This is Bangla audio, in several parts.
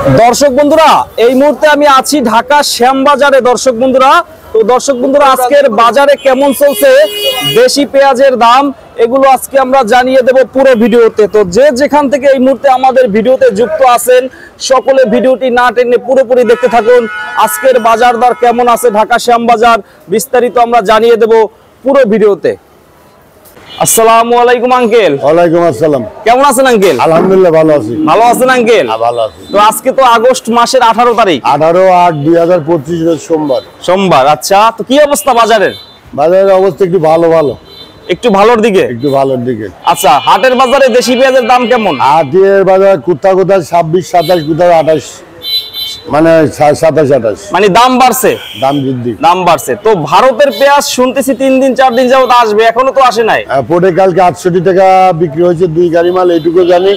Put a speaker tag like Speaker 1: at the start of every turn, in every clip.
Speaker 1: দর্শক বন্ধুরা, এই মুহূর্তে আমি আছি ঢাকা শ্যামবাজারে। দর্শক বন্ধুরা, তো দর্শক বন্ধুরা, আজকের বাজারে কেমন চলছে দেশি পেঁয়াজের দাম, এগুলো আজকে আমরা জানিয়ে দেব পুরো ভিডিওতে। তো যে যেখান থেকে এই মুহূর্তে আমাদের ভিডিওতে যুক্ত আছেন, সকলে ভিডিওটি না টেনে পুরোপুরি দেখতে থাকুন। আজকের বাজার দর কেমন আছে ঢাকা শ্যামবাজার, বিস্তারিত আমরা জানিয়ে দেব পুরো ভিডিওতে। আসসালামু আলাইকুম আঙ্কেল।
Speaker 2: ওয়ালাইকুম আসসালাম।
Speaker 1: কেমন আছেন আঙ্কেল?
Speaker 2: আলহামদুলিল্লাহ ভালো আছি।
Speaker 1: ভালো আছেন আঙ্কেল?
Speaker 2: ভালো আছি।
Speaker 1: তো আজকে তো আগস্ট মাসের 18 তারিখ,
Speaker 2: 18/8/2025 সোমবার।
Speaker 1: সোমবার। আচ্ছা, তো কি অবস্থা বাজারের?
Speaker 2: বাজারের অবস্থা একটু
Speaker 1: একটু ভালোর দিকে। আচ্ছা, হাটের বাজারে দেশি পেঁয়াজের দাম কেমন?
Speaker 2: হাটের বাজার কোথাও 26-27, কোথাও 28, মানে 27-28,
Speaker 1: মানে দাম বাড়ছে, দাম বাড়ছে। তো ভারতের পেঁয়াজ শুনতেছি 3 দিন 4 দিন যাবত আসবে, এখনো তো আসে নাই।
Speaker 2: পোটে কালকে 68 টাকা বিক্রি হয়েছে 2 গাড়ি মাল, এইটুকু জানি।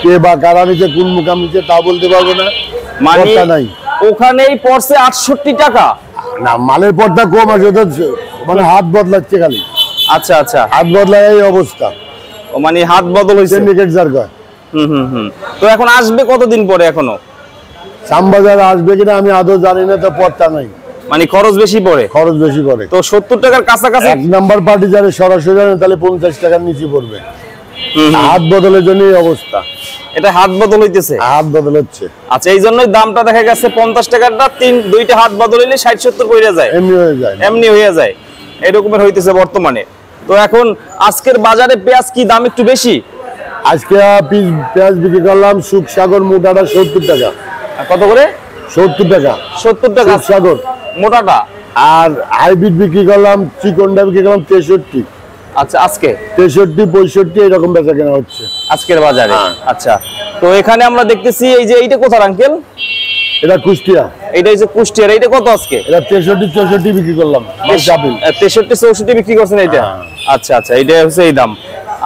Speaker 2: কে বা কারা নিচে, কোন মুকাম নিচে তা বলতে পারবো না।
Speaker 1: মানে ওখানেই পড়ছে 68 টাকা
Speaker 2: না, মালের পর্দা কম আছে, মানে হাত বদলাচ্ছে খালি।
Speaker 1: আচ্ছা আচ্ছা,
Speaker 2: হাত বদলায় এই অবস্থা,
Speaker 1: মানে হাত বদল হয়েছে। তো এখন আসবে কতদিন পরে? এখনো
Speaker 2: শ্যামবাজার আসবে কিনা আমি আদৌ জানি না, তো পড়তা নাই।
Speaker 1: মানে খরচ বেশি পড়ে। তো 70 টাকার কাছাকাছি।
Speaker 2: এক নাম্বার পার্টি যারা সরাসরি জানে তাহলে 50 টাকার নিচে পড়বে। হাত বদলের জন্য এই অবস্থা।
Speaker 1: এটা হাত বদল হইতেছে,
Speaker 2: হাত বদল হচ্ছে।
Speaker 1: আচ্ছা, এই জন্যই দামটা দেখা গেছে 50 টাকাটা 2টা হাত বদল হইলে 60-70 পড়ে যায়, এমনি হয়ে যায়। এরকমের হইতেছে বর্তমানে। তো এখন আজকের বাজারে পেঁয়াজ কি দাম একটু বেশি?
Speaker 2: আজকে পেঁয়াজ বিক্রি করলাম সুখসাগর মোটাটা 70 টাকা।
Speaker 1: কত করে?
Speaker 2: 70 টাকা।
Speaker 1: 70 টাকা
Speaker 2: সাগর
Speaker 1: মোটাটা।
Speaker 2: আর হাইব্রিড বিক্রি করলাম, চিকনটা বিক্রি করলাম 63।
Speaker 1: আচ্ছা, আজকে
Speaker 2: 63-65 এরকম বেচা কেনা হচ্ছে
Speaker 1: আজকের বাজারে। আচ্ছা, তো এখানে আমরা দেখতেছি এই যে এইটা কোথার আঙ্কেল?
Speaker 2: এটা কুষ্টিয়া।
Speaker 1: এটা হচ্ছে কুষ্টিয়ার। এইটা কত আজকে?
Speaker 2: এটা 63-64 বিক্রি করলাম।
Speaker 1: 63-64 বিক্রি করছেন এটা? আচ্ছা আচ্ছা, এইটা হচ্ছে এই দাম।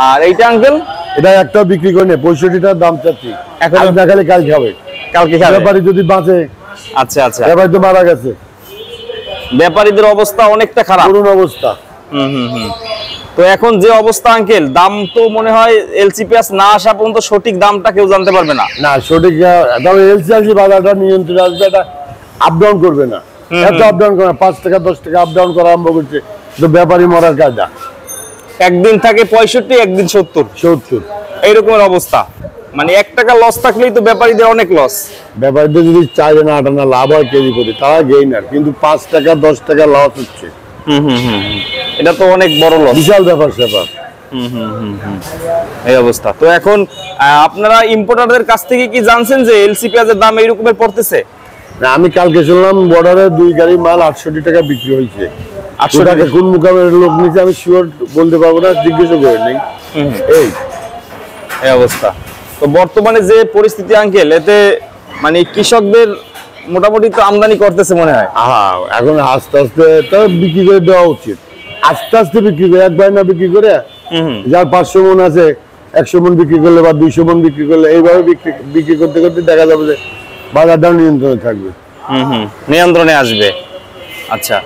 Speaker 1: আর এইটা আঙ্কেল?
Speaker 2: এটা একটা বিক্রি করে নে, 65 টাকার দাম চাচ্ছি। এখন দেখালে কাল খাবে,
Speaker 1: কালকে খাবে
Speaker 2: ব্যাপারী যদি বাঁচে।
Speaker 1: আচ্ছা আচ্ছা,
Speaker 2: ব্যাপারী তো মারা গেছে।
Speaker 1: ব্যাপারীদের অবস্থা অনেকটা খারাপ,
Speaker 2: করুণ অবস্থা।
Speaker 1: তো এখন যে অবস্থা আঙ্কেল, দাম তো মনে হয় এলসি পেঁয়াজ না আসা পর্যন্ত সঠিক দামটা কেউ জানতে পারবে না।
Speaker 2: না, সঠিক তবে এলসি আসলে বাজারটা নিয়ন্ত্রণে আসবে, এটা আপ ডাউন করবে না। এত আপ ডাউন করে 5 টাকা 10 টাকা আপ ডাউন করা আরম্ভ করছে, তো ব্যাপারী মরার কাজটা।
Speaker 1: একদিন থাকে 65, একদিন 70 এইরকমের অবস্থা। মানে 1 টাকা লস থাকলেই তো ব্যাপারীদের অনেক লস।
Speaker 2: ব্যাপারীদের যদি 4 না 8 আনা লাভ হয় কেজি প্রতি, তারা গেইনার। কিন্তু 5 টাকা 10 টাকা লস হচ্ছে।
Speaker 1: এটা তো অনেক বড় লস,
Speaker 2: বিশাল ব্যাপার স্যাপার।
Speaker 1: এই অবস্থা। তো এখন আপনারা ইম্পোর্টারদের কাছ থেকে কি জানছেন যে এলসি পেঁয়াজের দাম এইরকমের পড়তেছে?
Speaker 2: না, আমি কালকে শুনলাম বর্ডারে 2 গাড়ি মাল 68 টাকা বিক্রি হয়েছে।
Speaker 1: 800 টাকা
Speaker 2: কোন মুকামের লোক নিচে আমি শিওর বলতে পারবো না, জিজ্ঞেস করে নেই।
Speaker 1: এই অবস্থা। তো বর্তমানে যে পরিস্থিতি আঙ্কেল, এতে মানে কৃষকদের মোটামুটি তো আমদানি করতেছে মনে হয়।
Speaker 2: এখন আস্তে আস্তে তো বিক্রি করে দেওয়া উচিত। আস্তে আস্তে বিক্রি করে, একবার না বিক্রি করে, যার 500 মন আছে 100 মন বিক্রি করলে বা 200 মন বিক্রি করলে, এইভাবে বিক্রি করতে করতে দেখা যাবে যে বাজারটাও নিয়ন্ত্রণে থাকবে,
Speaker 1: নিয়ন্ত্রণে আসবে। আচ্ছা,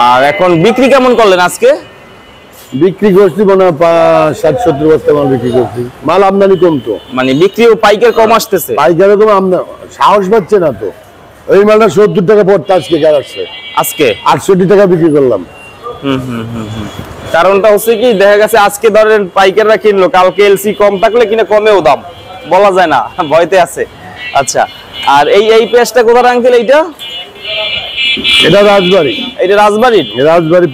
Speaker 1: আর এখন বিক্রি কেমন করলেন আজকে?
Speaker 2: বিক্রি করছি মনে হয় 60-70 বস্তা মাল বিক্রি করছি। মাল আমদানি কম, তো মানে
Speaker 1: বিক্রিও পাইকার কম আসতেছে।
Speaker 2: পাইকার কম, আমদানি সাহস পাচ্ছে না। তো ওই মালটা 70 টাকা পড়তে আজকে আসছে,
Speaker 1: আজকে
Speaker 2: 68 টাকা বিক্রি করলাম।
Speaker 1: কারণটা হচ্ছে কি, দেখা গেছে আজকে ধরেন পাইকাররা কিনলো, কালকে এলসি কম থাকলে কিনা কমেও দাম বলা যায় না, ভয়তে আছে। আচ্ছা, আর এই পেঁয়াজটা কোথায় আঙ্কেল?
Speaker 2: এটা রাজবাড়ি।
Speaker 1: এটা রাজবাড়ি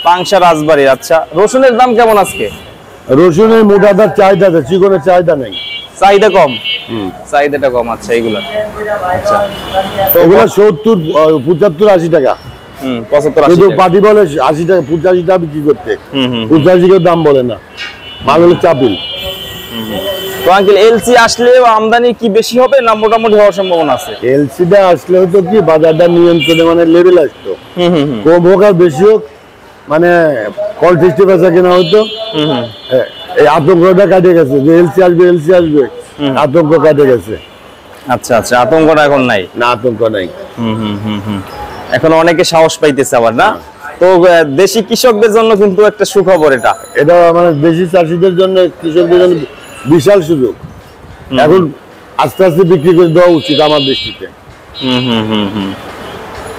Speaker 1: পাংশা রাজবাড়ি। আচ্ছা, রসুনের দাম কেমন আজকে?
Speaker 2: রসুনের মোটাটার চাহিদা আছে, চিকনের চাহিদা নেই,
Speaker 1: চাহিদা কম। চাহিদাটা কম। আচ্ছা, এইগুলা আচ্ছা,
Speaker 2: তো এগুলো 70-75-80 টাকা। 75 পার্টি বলে 80 টাকা 85 টাকা বিক্রি করতে, 85 কেউ দাম বলে না। মাল হলো চাপিল।
Speaker 1: তো আঙ্কেল, এলসি আসলেও আমদানি কি বেশি হবে না মোটামুটি হওয়ার সম্ভাবনা আছে?
Speaker 2: এলসিটা আসলে হতো কি, বাজারটা নিয়ন্ত্রণে মানে লেভেল আসতো। কম হোক আর বেশি হোক, মানে কলটিস্টে বেচা কেনা হতো। এই আতঙ্কটা কাটে গেছে যে এলসি আসবে, আতঙ্ক কাটে গেছে।
Speaker 1: আচ্ছা আচ্ছা, আতঙ্কটা এখন নাই? না,
Speaker 2: আতঙ্ক নাই।
Speaker 1: এখন অনেকে সাহস পাইতেছে আবার, না? তো দেশি কৃষকদের জন্য কিন্তু একটা সুখবর এটা
Speaker 2: মানে দেশি চাষীদের জন্য, কৃষকদের জন্য বিশাল সুযোগ। এখন আস্তে আস্তে বিক্রি করে দেওয়া উচিত আমার দৃষ্টিতে।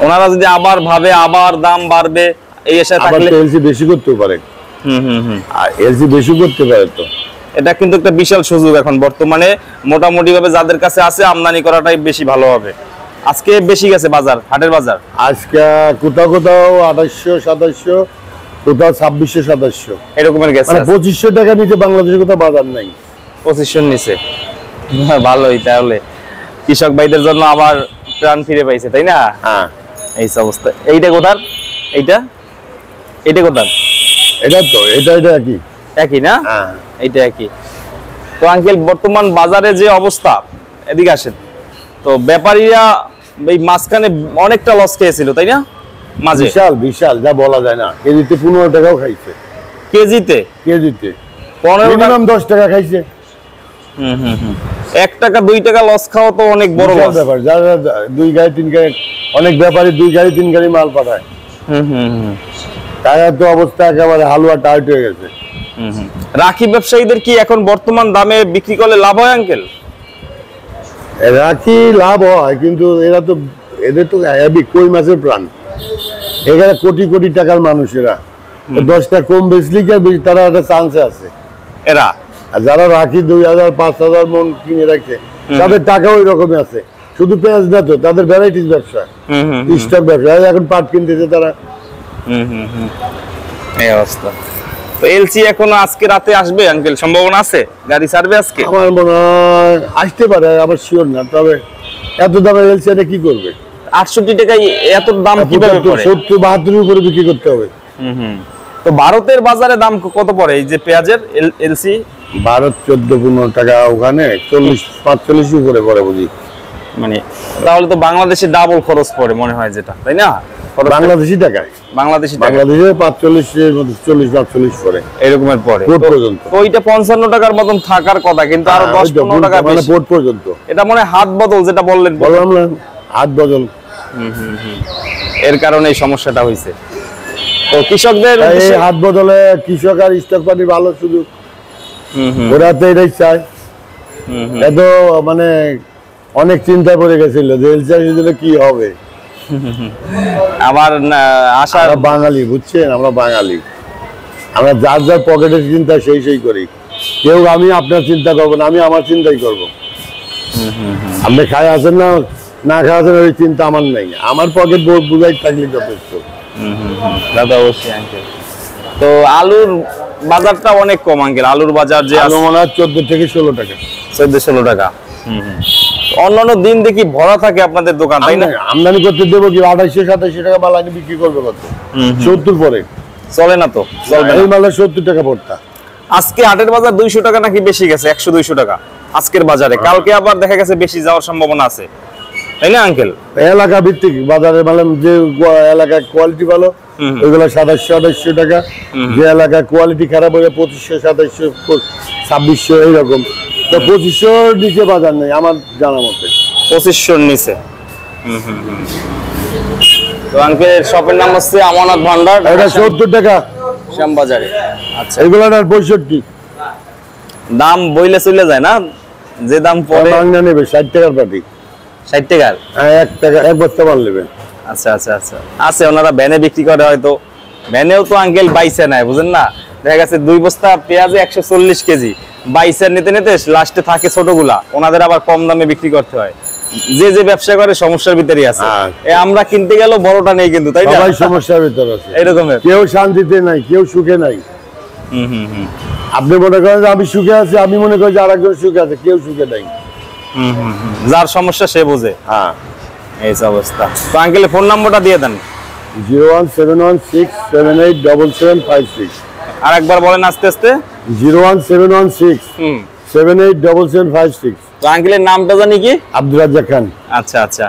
Speaker 1: ওনারা যদি আবার ভাবে আবার দাম বাড়বে এই আশায় থাকলে
Speaker 2: এলসি বেশি করতে পারে। আর এলসি বেশি করতে পারে, তো
Speaker 1: এটা কিন্তু একটা বিশাল সুযোগ এখন বর্তমানে মোটামুটি ভাবে যাদের কাছে আছে আমদানি করাটাই বেশি ভালো হবে। আজকে বেশি গেছে বাজার, হাটের বাজার
Speaker 2: আজকে কোথাও কোথাও 2800 2700, কোথাও 2600 2700
Speaker 1: এরকমের গেছে,
Speaker 2: মানে 2500 টাকা নিচে বাংলাদেশে কোথাও বাজার নাই।
Speaker 1: 2500 নিচে, ভালোই। তাহলে কৃষক ভাইদের জন্য আবার প্রাণ ফিরে পাইছে, তাই না?
Speaker 2: হ্যাঁ,
Speaker 1: এই অবস্থা। এইটা কোথার? এইটা কোথার?
Speaker 2: এটা তো এটা একই
Speaker 1: একই না?
Speaker 2: হ্যাঁ,
Speaker 1: এইটা একই। তো আঙ্কেল বর্তমান বাজারে যে অবস্থা, এদিকে আসেন, তো ব্যাপারীরা এই মাঝখানে অনেকটা লস খেয়েছিল, তাই না? মাঝে
Speaker 2: বিশাল যা বলা যায় না। কেজিতে 15 টাকাও খাইছে। কেজিতে 15 10 টাকা খাইছে।
Speaker 1: 1 টাকা 2 টাকা লস খাওয়া তো অনেক বড় লস
Speaker 2: ব্যাপার। যারা 2 গাড়ি 3 গাড়ি, অনেক ব্যাপারী 2 গাড়ি 3 গাড়ি মাল পাঠায়, তারা তো অবস্থা একেবারে হালুয়া টাইট হয়ে গেছে।
Speaker 1: রাখি ব্যবসায়ীদের কি এখন বর্তমান দামে বিক্রি করলে লাভ হয় আঙ্কেল?
Speaker 2: রাখি লাভ হয়, কিন্তু এদের তো কই মাছের প্রাণ। এখানে কোটি কোটি টাকার মানুষেরা 10টা কম বেচলি তারা একটা চান্সে আছে
Speaker 1: এরা।
Speaker 2: আর যারা রাখি 2000 5000 মন কিনে রাখছে, তাদের টাকা ওই রকমই আছে। শুধু পেঁয়াজ না তো, তাদের ভ্যারাইটিস ব্যবসা, স্টক ব্যবসা। এখন পাট কিনতেছে তারা।
Speaker 1: এই অবস্থা। তো এলসি এখনো আজকে রাতে আসবে আঙ্কেল, সম্ভাবনা আছে? গাড়ি ছাড়বে আজকে?
Speaker 2: আমার মনে হয় আসতে পারে, আবার শিওর না। তবে এত দামে এলসি এটা কি করবে?
Speaker 1: 68 টাকায় এত দাম কিভাবে পড়ে?
Speaker 2: 70 72 উপরে বিক্রি করতে হবে।
Speaker 1: তো ভারতের বাজারে দাম কত পড়ে এই যে পেঁয়াজের এলসি?
Speaker 2: ভারত 14-15 টাকা, ওখানে 40-45 উপরে পড়ে বুঝি।
Speaker 1: মানে তাহলে তো বাংলাদেশে ডাবল খরচ পড়ে মনে হয়, যেটা, তাই না?
Speaker 2: বাংলাদেশি টাকায় বাংলাদেশে 45 এর মধ্যে 40-45 পড়ে,
Speaker 1: এরকমের পড়ে
Speaker 2: পোর্ট পর্যন্ত।
Speaker 1: তো ওইটা 55 টাকার মতন থাকার কথা, কিন্তু আরো 10-15 টাকা
Speaker 2: মানে
Speaker 1: বেশি
Speaker 2: পোর্ট পর্যন্ত।
Speaker 1: এটা মনে হাত বদল, যেটা বললাম
Speaker 2: না, হাত বদল।
Speaker 1: এর কারণে এই সমস্যাটা হয়েছে। তো কৃষকদের
Speaker 2: এই হাত বদলে কৃষক আর স্টক পার্টি ভালো সুযোগ, ওরা তো এটাই চায়। এত মানে অনেক চিন্তা পড়ে গেছিল যে এলসি কি হবে।
Speaker 1: আবার আশা,
Speaker 2: বাঙালি বুঝছেন, আমরা বাঙালি, আমরা যার যার পকেটের চিন্তা সেই করি। কেউ আমি আপনার চিন্তা করবো না, আমি আমার চিন্তাই করবো। আপনি খাই আছেন না খাই আছেন, ওই চিন্তা আমার নাই। আমার পকেট বুঝাই থাকলে যথেষ্ট।
Speaker 1: দাদা অবশ্যই আঙ্কেল। তো আলুর বাজারটা অনেক কম আঙ্কেল, আলুর বাজার যে
Speaker 2: আলু মনে হয় 14 থেকে 16 টাকা,
Speaker 1: 14-16 টাকা। অন্যান্য দিন দেখি ভরা থাকে আপনাদের দোকান, তাই না?
Speaker 2: আমদানি করতে দেবো কি 2800-2700 টাকা মাল আনি বিক্রি করবে কত? 70 পরে
Speaker 1: চলে না তো, চলবে না।
Speaker 2: এই মালে 70 টাকা পড়তা।
Speaker 1: আজকে হাটের বাজার 200 টাকা নাকি বেশি গেছে, 100-200 টাকা আজকের বাজারে। কালকে আবার দেখা গেছে বেশি যাওয়ার সম্ভাবনা আছে, তাই না আঙ্কেল? এলাকা
Speaker 2: ভিত্তিক বাজারে মানে যে এলাকায় কোয়ালিটি ভালো ওইগুলো 2700-2800 টাকা, যে এলাকায় কোয়ালিটি খারাপ হলে 2500-2700 2600 এইরকম। তো 2500 নিচে বাজার নেই আমার জানা মতে,
Speaker 1: 2500 নিচে। তো আঙ্কেল শপের নাম হচ্ছে আমানত ভান্ডার,
Speaker 2: এটা 70 টাকা
Speaker 1: শ্যামবাজারে। আচ্ছা,
Speaker 2: এগুলো না 65
Speaker 1: দাম বইলে চলে যায় না, যে দাম পড়ে
Speaker 2: বাংলা নেবে 60 টাকার পাটি,
Speaker 1: 60 টাকার।
Speaker 2: হ্যাঁ, 1 টাকা 1 বস্তা মাল নেবে।
Speaker 1: আচ্ছা আচ্ছা আচ্ছা, আছে ওনারা ভ্যানে বিক্রি করে, হয়তো ভ্যানেও তো আঙ্কেল বাইসে নেয়, বুঝেন না? দেখা গেছে 2 বস্তা পেঁয়াজে 140 কেজি, বাইসে নিতে নিতে লাস্টে থাকে ছোটগুলা, ওনাদের আবার কম দামে বিক্রি করতে হয়। যে ব্যবসা করে সমস্যার ভিতরেই আছে। আমরা কিনতে গেল বড়টা নেই কিন্তু, তাই না?
Speaker 2: সবাই সমস্যার ভিতরে আছে
Speaker 1: এরকমের,
Speaker 2: কেউ শান্তিতে নাই, কেউ সুখে নাই। আপনি মনে করেন যে আমি সুখে আছি, আমি মনে করি যে আরেকজন সুখে আছে, কেউ সুখে নাই।
Speaker 1: যার সমস্যা সে বোঝে।
Speaker 2: হ্যাঁ,
Speaker 1: এই অবস্থা। তো আঙ্কেল ফোন নাম্বারটা দিয়ে দেন।
Speaker 2: 01716787756।
Speaker 1: আর একবার বলেন আস্তে আস্তে।
Speaker 2: 01716787756।
Speaker 1: তো আঙ্কেলের নামটা জানি কি?
Speaker 2: আব্দুর রাজ্জাক খান।
Speaker 1: আচ্ছা আচ্ছা,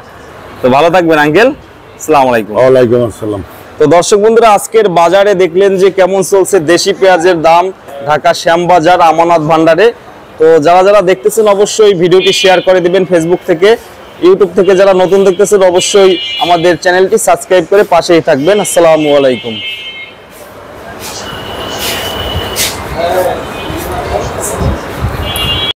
Speaker 1: তো ভালো থাকবেন আঙ্কেল। আসসালামু আলাইকুম।
Speaker 2: ওয়ালাইকুম আসসালাম।
Speaker 1: তো দর্শক বন্ধুরা, আজকের বাজারে দেখলেন যে কেমন চলছে দেশি পেঁয়াজের দাম ঢাকা শ্যামবাজার আমানত ভান্ডারে। তো যারা যারা দেখতেছেন অবশ্যই ভিডিওটি শেয়ার করে দিবেন ফেসবুক থেকে, ইউটিউব থেকে যারা নতুন দেখতেছেন অবশ্যই আমাদের চ্যানেলটি সাবস্ক্রাইব করে পাশেই থাকবেন। আসসালামু আলাইকুম।